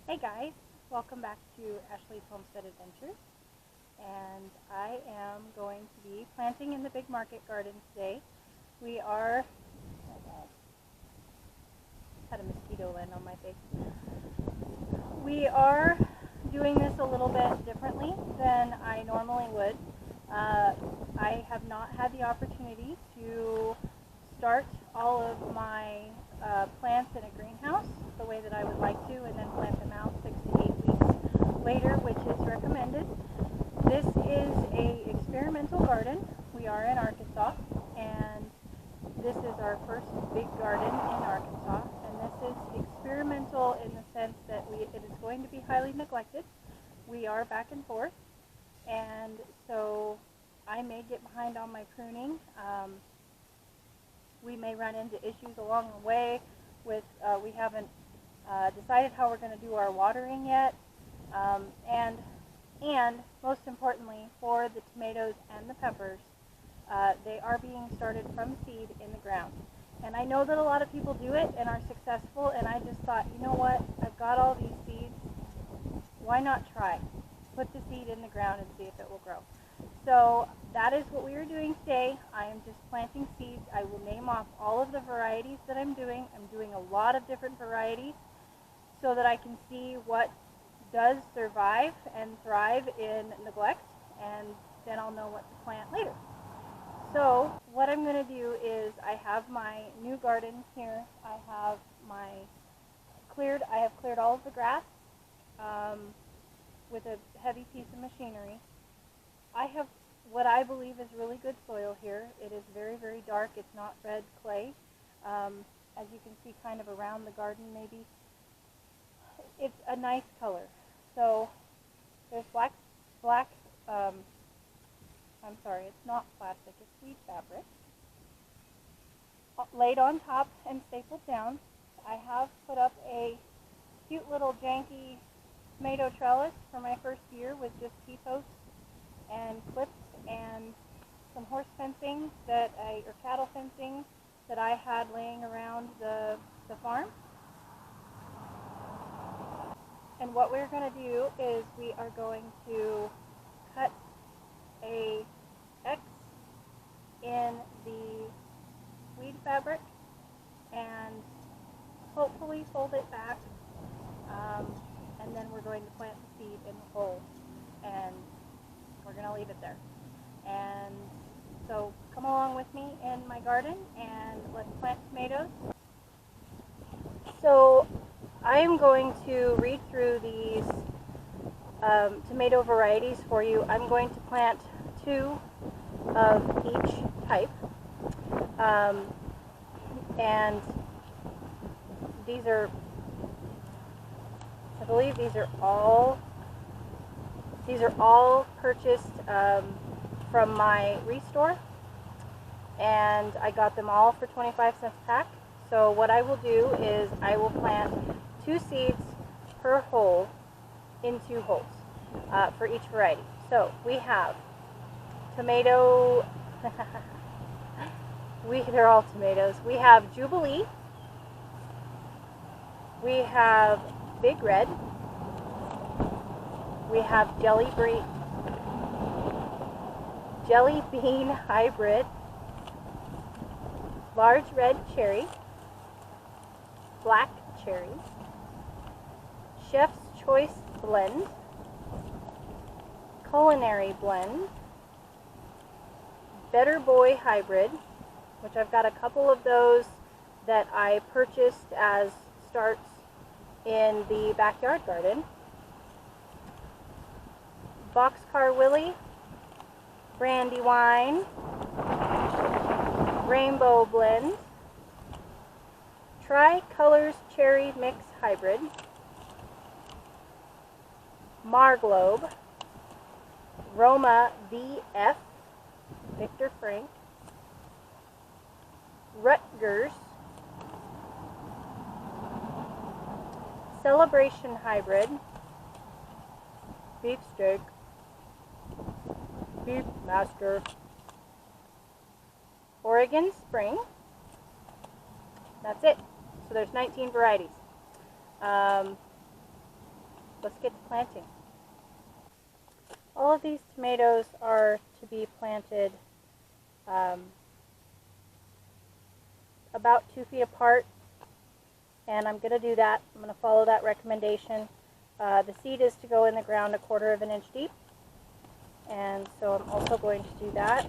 Hey guys, welcome back to Ashley's Homestead Adventures, and I am going to be planting in the big market garden today. We are, had a mosquito land on my face. We are doing this a little bit differently than I normally would. I have not had the opportunity to start all of my plants in a greenhouse the way that I would like to, and then plant them out 6 to 8 weeks later, which is recommended. This is a experimental garden. We are in Arkansas, and this is our first big garden in Arkansas, and this is experimental in the sense that it is going to be highly neglected. We are back and forth, and so I may get behind on my pruning. We may run into issues along the way with, we haven't decided how we're going to do our watering yet, and most importantly for the tomatoes and the peppers, they are being started from seed in the ground. And I know that a lot of people do it and are successful, and I just thought, you know what, I've got all these seeds, why not try? Put the seed in the ground and see if it will grow. So that is what we are doing today. I am just planting seeds. I will name off all of the varieties that I'm doing. I'm doing a lot of different varieties so that I can see what does survive and thrive in neglect, and then I'll know what to plant later. So what I'm going to do is, I have my new garden here. I have cleared all of the grass with a heavy piece of machinery. I have what I believe is really good soil here. It is very, very dark. It's not red clay. As you can see kind of around the garden maybe. It's a nice color. So there's it's not plastic, it's weed fabric. Laid on top and stapled down. I have put up a cute little janky tomato trellis for my first year with just T-posts and clips and some horse fencing or cattle fencing that I had laying around the farm. And what we're going to do is we are going to cut a X in the weed fabric and hopefully fold it back, and then we're going to plant the seed in the hole, and we're going to leave it there. And so come along with me in my garden and let's plant tomatoes. So I am going to read through these tomato varieties for you. I'm going to plant 2 of each type, and these are, I believe these are all purchased from my restore, and I got them all for 25 cents a pack. So what I will do is I will plant 2 seeds per hole in 2 holes for each variety. So we have tomato, they're all tomatoes. We have Jubilee, we have Big Red, we have Jelly Bean Hybrid, Large Red Cherry, Black Cherry, Chef's Choice Blend, Culinary Blend, Better Boy Hybrid, which I've got a couple of those that I purchased as starts in the backyard garden, Boxcar Willie, Brandywine, Rainbow Blend, Tri-Colors Cherry Mix Hybrid, Marglobe, Roma VF, Victor Frank, Rutgers, Celebration Hybrid, Beefsteak, Beef Master, Oregon Spring. That's it. So there's 19 varieties. let's get to planting. All of these tomatoes are to be planted about 2 feet apart, and I'm going to do that. I'm going to follow that recommendation. The seed is to go in the ground 1/4 of an inch deep, and so I'm also going to do that.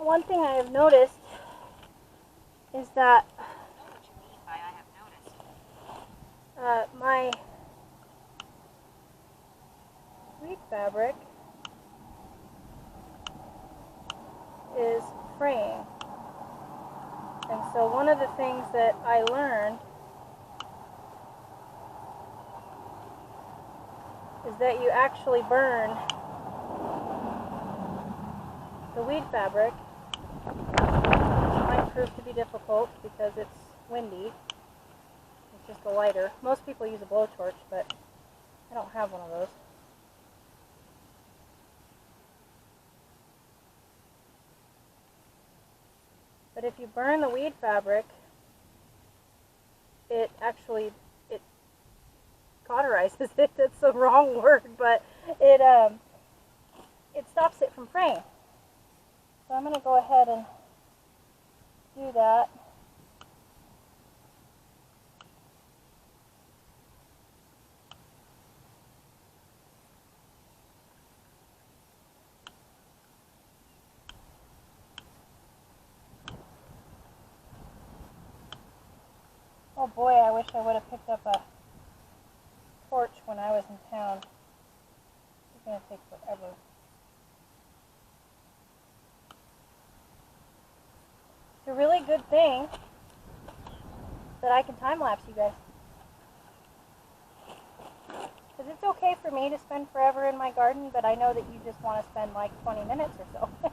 One thing I have noticed is that my weed fabric is fraying. And so one of the things that I learned is that you actually burn the weed fabric, which might prove to be difficult because it's windy. It's just a lighter. Most people use a blowtorch, but I don't have one of those. But if you burn the weed fabric, it actually, it cauterizes it. That's the wrong word, but it stops it from fraying. So I'm going to go ahead and do that. Oh boy, I wish I would have picked up a torch when I was in town. It's going to take forever. It's a really good thing that I can time-lapse you guys. Because it's okay for me to spend forever in my garden, but I know that you just want to spend like 20 minutes or so.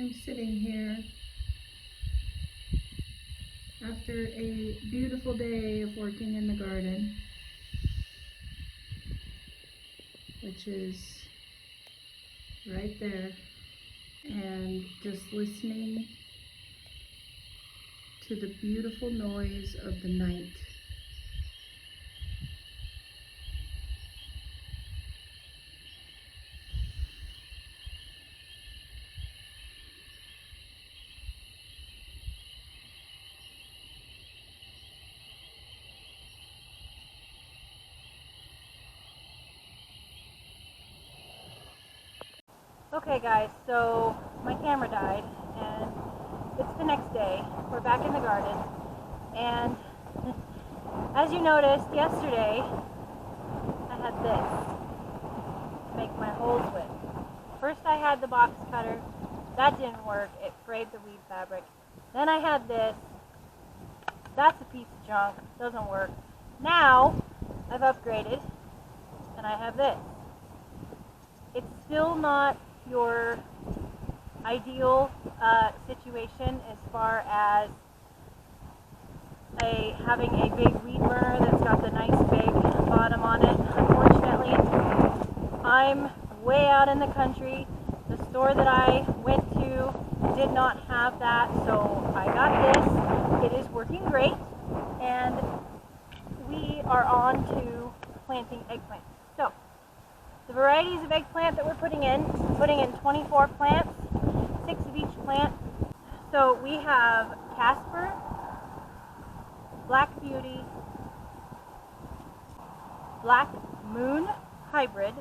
I'm sitting here after a beautiful day of working in the garden, which is right there, and just listening to the beautiful noise of the night. Okay guys, so my camera died and it's the next day. We're back in the garden and as you noticed yesterday I had this to make my holes with. First I had the box cutter, that didn't work, it frayed the weed fabric. Then I had this, that's a piece of junk, doesn't work. Now I've upgraded and I have this. It's still not your ideal situation as far as having a big weed burner that's got the nice big bottom on it. Unfortunately, I'm way out in the country. The store that I went to did not have that, so I got this. It is working great, and we are on to planting eggplants. So, the varieties of eggplant that we're putting in 24 plants, 6 of each plant. So we have Casper, Black Beauty, Black Moon Hybrid,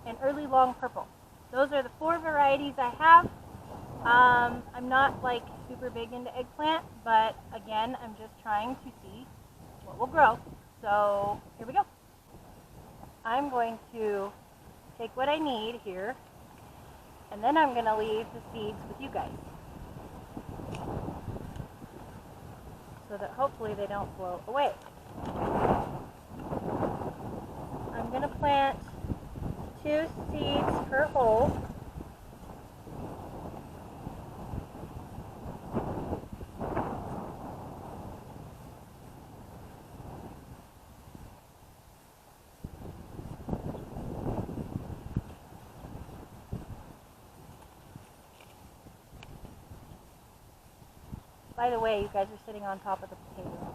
and Early Long Purple. Those are the 4 varieties I have. I'm not like super big into eggplant, but again, I'm just trying to see what will grow. So here we go. I'm going to take what I need here, and then I'm going to leave the seeds with you guys, so that hopefully they don't blow away. I'm going to plant 2 seeds per hole. By the way, you guys are sitting on top of the potato.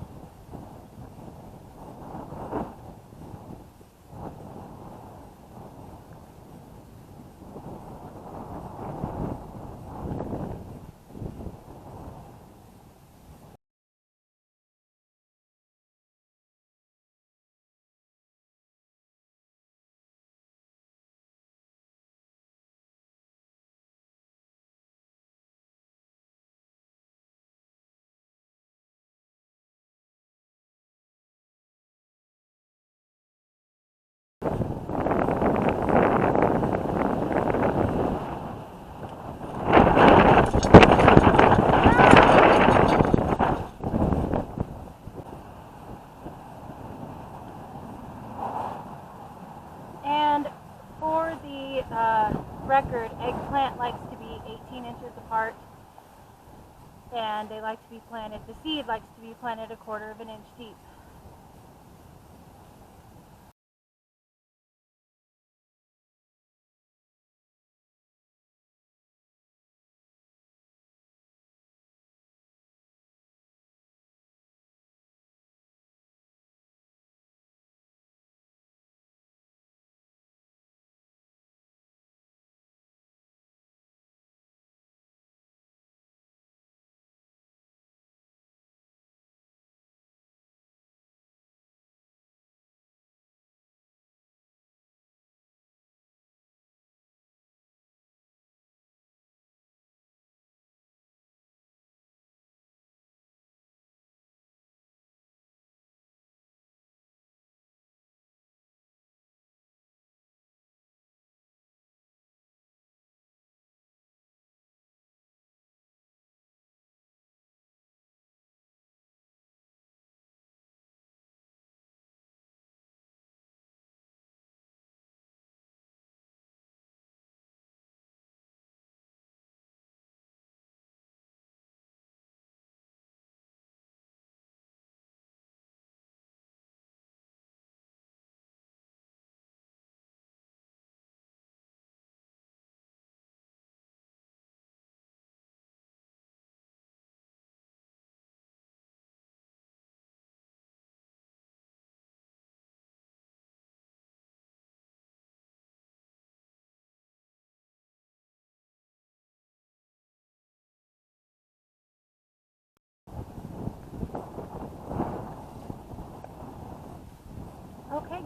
And for the record, eggplant likes to be 18 inches apart, and they like to be planted, the seed likes to be planted 1/4 of an inch deep.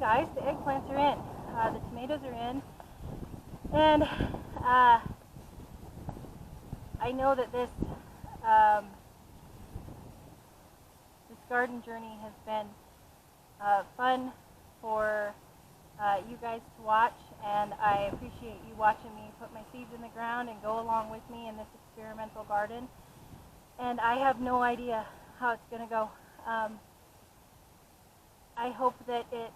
guys, the eggplants are in. The tomatoes are in. And I know that this garden journey has been fun for you guys to watch, and I appreciate you watching me put my seeds in the ground and go along with me in this experimental garden. And I have no idea how it's going to go. I hope that it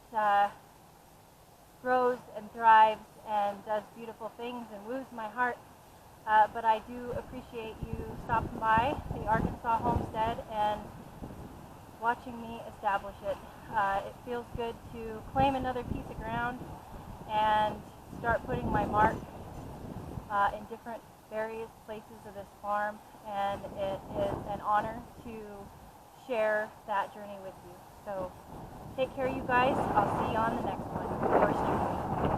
grows and thrives and does beautiful things and woos my heart. But I do appreciate you stopping by the Arkansas Homestead and watching me establish it. It feels good to claim another piece of ground and start putting my mark in different various places of this farm, and it is an honor to share that journey with you. So take care, you guys. I'll see you on the next one. Yours truly.